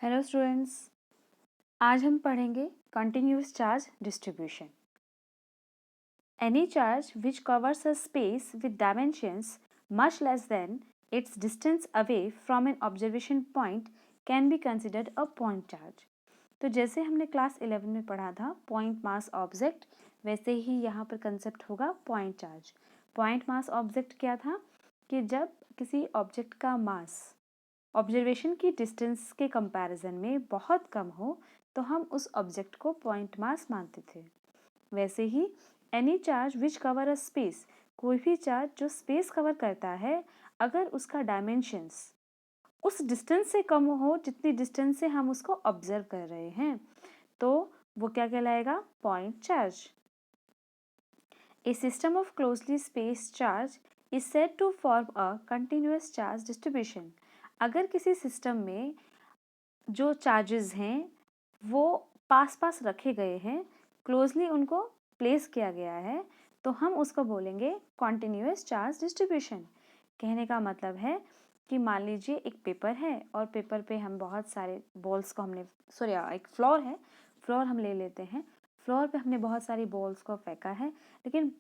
Hello students, आज हम पढ़ेंगे continuous charge distribution. Any charge which covers a space with dimensions much less than its distance away from an observation point can be considered a point charge. तो जैसे हमने class 11 में पढ़ा था point mass object, वैसे ही यहाँ पर concept होगा point charge. Point mass object क्या था कि जब किसी ऑब्जेक्ट का मास ऑब्जर्वेशन की डिस्टेंस के कंपैरिजन में बहुत कम हो तो हम उस ऑब्जेक्ट को पॉइंट मास मानते थे। वैसे ही any charge which cover a space, कोई भी चार्ज जो स्पेस कवर करता है, अगर उसका डायमेंशंस उस डिस्टेंस से कम हो जितनी डिस्टेंस से हम उसको ऑब्जर्व कर रहे हैं, तो वो क्या कहलाएगा? Point charge. A system of closely spaced charge is said to form a continuous charge distribution. अगर किसी सिस्टम में जो चार्जेस हैं वो पास पास रखे गए हैं, क्लोजली उनको प्लेस किया गया है, तो हम उसको बोलेंगे कॉन्टिन्यूअस चार्ज डिस्ट्रीब्यूशन। कहने का मतलब है कि मान लीजिए एक पेपर है और पेपर पे हम बहुत सारे बॉल्स को हमने एक फ्लोर है, फ्लोर हम ले लेते हैं। फ्लोर पे हमने बहुत सारी बॉल्स को फेंका है, लेकिन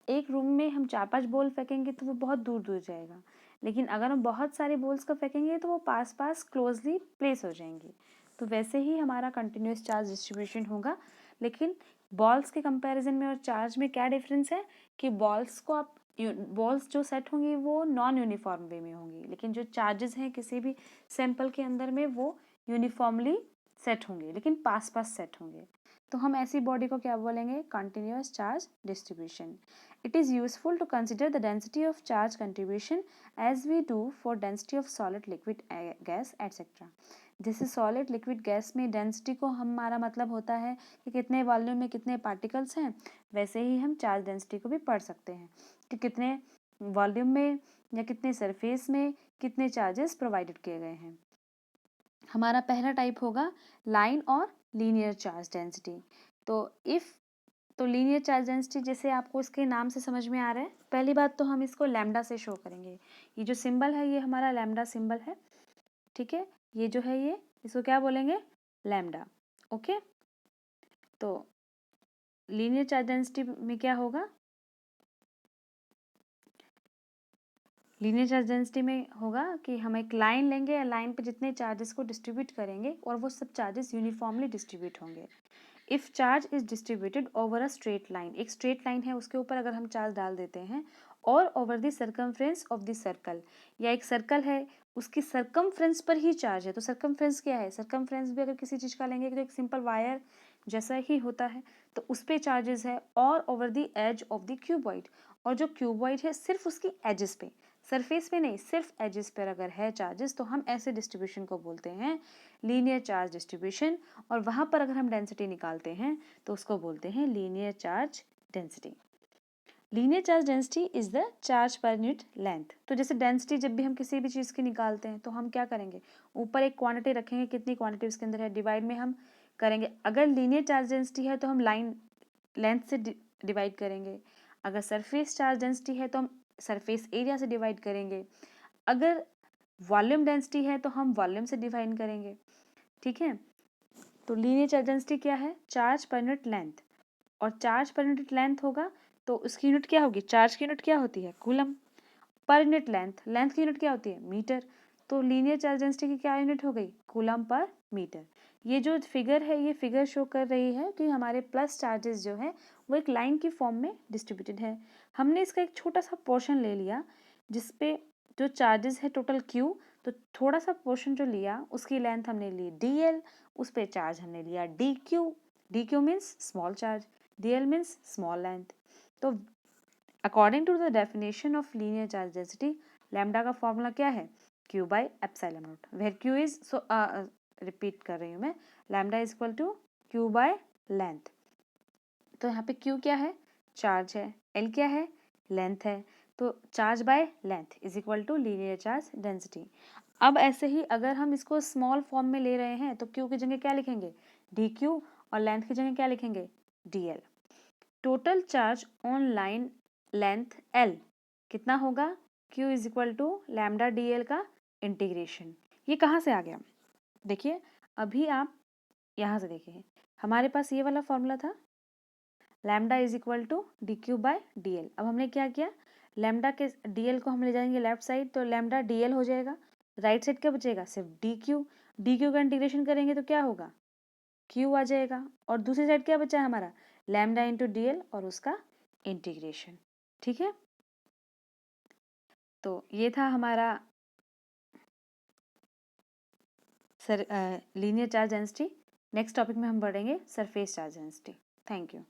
एक रूम में हम 4-5 बॉल फेंकेंगे तो वो बहुत दूर दूर जाएगा, लेकिन अगर हम बहुत सारे बॉल्स को फेंकेंगे तो वो पास पास क्लोजली प्लेस हो जाएंगी। तो वैसे ही हमारा कंटिन्यूअस चार्ज डिस्ट्रीब्यूशन होगा। लेकिन बॉल्स के कंपैरिजन में और चार्ज में क्या डिफरेंस है कि बॉल्स जो सेट होंगी वो नॉन यूनिफॉर्म वे में होंगी, लेकिन जो चार्जेस हैं किसी भी सैंपल के अंदर में वो यूनिफॉर्मली सेट होंगे, लेकिन पास पास सेट होंगे। तो हम ऐसी बॉडी को क्या बोलेंगे? Continuous charge distribution. It is useful to consider the density of charge contribution as we do for density of solid, liquid, gas, etc. जैसे सॉलिड लिक्विड गैस में डेंसिटी को हमारा मतलब होता है कि कितने वॉल्यूम में कितने पार्टिकल्स हैं, वैसे ही हम चार्ज डेंसिटी को भी पढ़ सकते हैं कि कितने वॉल्यूम में या कितने सरफेस में कितने चार्जेस प्रोवाइडेड किए गए हैं। हमारा पहला टाइप होगा लाइन और लीनियर चार्ज डेंसिटी। तो लीनियर चार्ज डेंसिटी जैसे आपको इसके नाम से समझ में आ रहा है, पहली बात तो हम इसको लैम्डा से शो करेंगे। ये जो सिंबल है ये हमारा लैम्डा सिंबल है, ठीक है। ये जो है ये इसको क्या बोलेंगे? लैम्डा। ओके, तो लीनियर चार्ज डेंसिटी में क्या होगा? लीनियर चार्ज डेंसिटी में होगा कि हम एक लाइन लेंगे, लाइन पे जितने चार्जेस को डिस्ट्रीब्यूट करेंगे और वो सब चार्जेस यूनिफॉर्मली डिस्ट्रीब्यूट होंगे। If charge is distributed over a straight line, एक स्ट्रेट लाइन है उसके ऊपर अगर हम चार्ज डाल देते हैं, और over the circumference of the circle, या एक सर्कल है उसकी सर्कमफ्रेंस पर ही चार्ज है। तो सर्कमफ्रेंस क्या है? सर्कमफ्रेंस भी अगर किसी चीज़ का लेंगे तो एक सिंपल वायर जैसा ही होता है, तो उस पर चार्जेस है, और over the edge of the cuboid, और जो क्यूबॉइड है सिर्फ उसकी एजेस पे, सरफेस पे नहीं, सिर्फ एजेस पर अगर है चार्जेस, तो हम ऐसे डिस्ट्रीब्यूशन को बोलते हैं लीनियर चार्ज डिस्ट्रीब्यूशन। और वहाँ पर अगर हम डेंसिटी निकालते हैं तो उसको बोलते हैं linear charge density. Linear charge density is the charge per unit length. तो जैसे डेंसिटी जब भी हम किसी भी चीज़ की निकालते हैं तो हम क्या करेंगे? ऊपर एक क्वांटिटी रखेंगे, कितनी क्वांटिटी उसके अंदर है, डिवाइड में हम करेंगे। अगर लीनियर चार्ज डेंसिटी है तो हम लाइन लेंथ से डिवाइड करेंगे। अगर सरफेस चार्ज डेंसिटी है तो हम सरफेस एरिया से डिवाइड करेंगे। अगर वॉल्यूम डेंसिटी है तो हम वॉल्यूम से डिफाइन करेंगे, ठीक है। तो लीनियर चार्ज डेंसिटी क्या है? Charge per unit length. और चार्ज पर यूनिट लेंथ होगा तो उसकी यूनिट क्या होगी? चार्ज की यूनिट क्या होती है? Coulomb. Per unit length, length की यूनिट क्या होती है? मीटर। तो लीनियर चार्ज डेंसिटी की क्या यूनिट हो गई? Coulomb per metre. ये जो फिगर है ये फिगर शो कर रही है कि हमारे प्लस चार्जेस जो है वो एक लाइन की फॉर्म में डिस्ट्रीब्यूटेड है। हमने इसका एक छोटा सा पोर्शन ले लिया जिसपे जो चार्जेस है टोटल क्यू, तो थोड़ा सा पोर्शन जो लिया उसकी लेंथ हमने ली DL, उस पे चार्ज हमने लिया DQ। DQ means small charge, DL means small length. तो according to the definition of linear charge density, lambda का फॉर्मूला क्या है? Q by epsilon nought, where Q is repeat कर रही हूँ मैं, lambda is equal to Q by length. तो यहाँ पे Q क्या है? चार्ज है। L क्या है? लेंथ है। तो charge by length is equal to linear charge density. अब ऐसे ही अगर हम इसको स्मॉल फॉर्म में ले रहे हैं तो Q की जगह क्या लिखेंगे? DQ, और लेंथ की जगह क्या लिखेंगे? DL। Total charge on line length L कितना होगा? Q is equal to lambda DL का इंटीग्रेशन। ये कहाँ से आ गया? देखिए अभी आप यहाँ से देखिए, हमारे पास ये वाला फॉर्मूला था lambda is equal to D Q by D L. अब हमने क्या किया, लैम्डा के डी एल को हम ले जाएंगे लेफ्ट साइड, तो लैम्डा डी एल हो जाएगा। राइट साइड क्या बचेगा, सिर्फ डी क्यू का इंटीग्रेशन करेंगे तो क्या होगा, क्यू आ जाएगा। और दूसरी साइड क्या बचा है हमारा, लैम्डा इंटू डी एल और उसका इंटीग्रेशन। ठीक है, तो ये था हमारा linear charge density. Next topic में हम बढ़ेंगे surface charge density. Thank you.